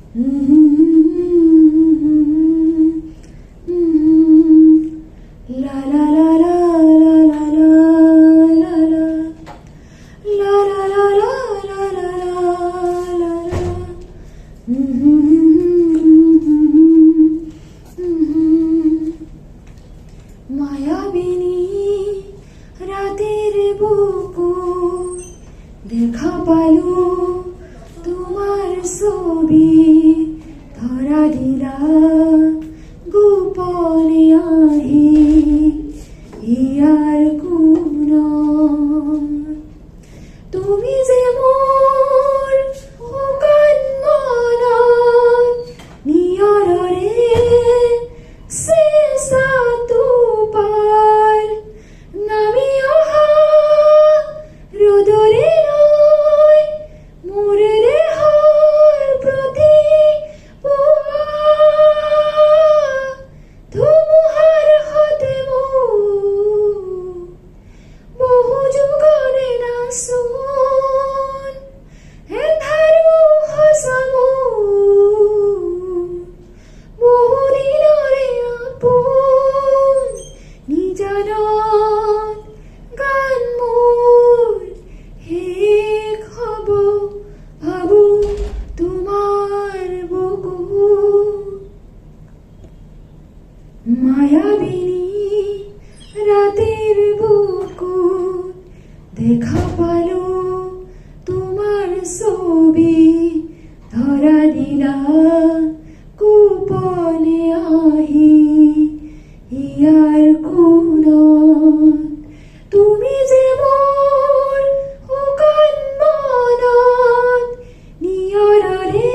La la la la la la la la la la la la la la la la la. মায়াবিনী রাতের বুকুর দেখা পালো তোমার ছবি ধরা দিলা গোপনে আহি ইয়ার কোন তুমি যে মোর শুকান মনত নিয়ৰৰে চেঁচাটো পাল নামি অহা ৰ'দৰে লৈ মোৰ দেহৰ প্ৰতি পুৱা ধুমুহাৰ সতে মোৰ বহু যুগৰে নাচোন এন্ধাৰো সঁচা মোৰ বহু দিনৰে আপোন নিজানত গান মোৰ শেষ হ'ব ভাবো তোমাৰ বুকুত মায়াবিনী ৰাতেৰ বুকুত দেখা পালো তোমাৰ ছবি ধৰা দিলা গোপনে আহি ইয়াৰ কোনত তুমি যে মোৰ শুকান মনত নিয়ৰৰে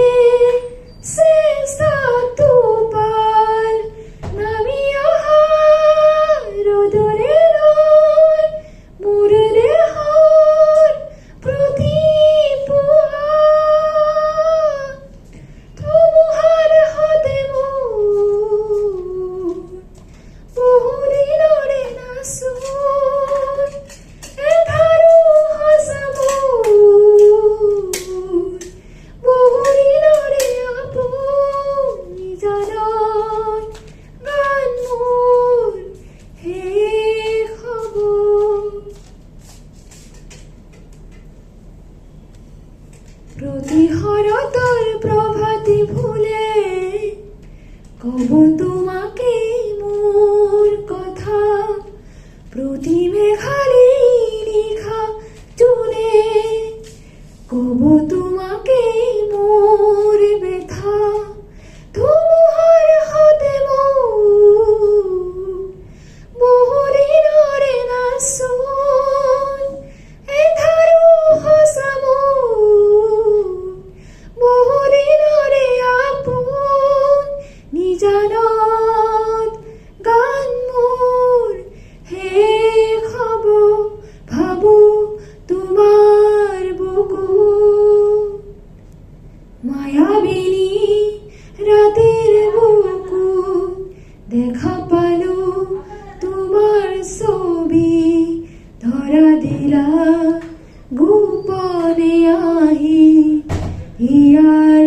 চেঁচাটো পাল নামি অহা ৰ'দৰে লৈ মোৰ দেহৰ প্ৰতি পুৱা ধুমুহাৰ সতে মোৰ বহু দিনৰে নাচোন এন্ধাৰো সঁচা মোৰ বহু দিনৰে আপোন নিজানত গান মোৰ শেষ হ'ব প্ৰতি শৰতৰ প্ৰভাতী ফুলে কব তোমাকে মোৰ কথা প্ৰতি মেঘালী নিশা জোনে কব তোমাকে মোৰ ব্যথা ধুমুহাৰ সতে মোৰ বহু দিনৰে নাচোন এন্ধাৰো সঁচা মোৰ বহু দিনৰে আপোন নিজানত গান মোৰ শেষ হ'ব ভাবো তোমাৰ বুকুত মায়াবিনী ৰাতেৰ বুকুত দেখা পালো তোমাৰ ছবি ধৰা দিলা গোপনে আহি ইয়াৰ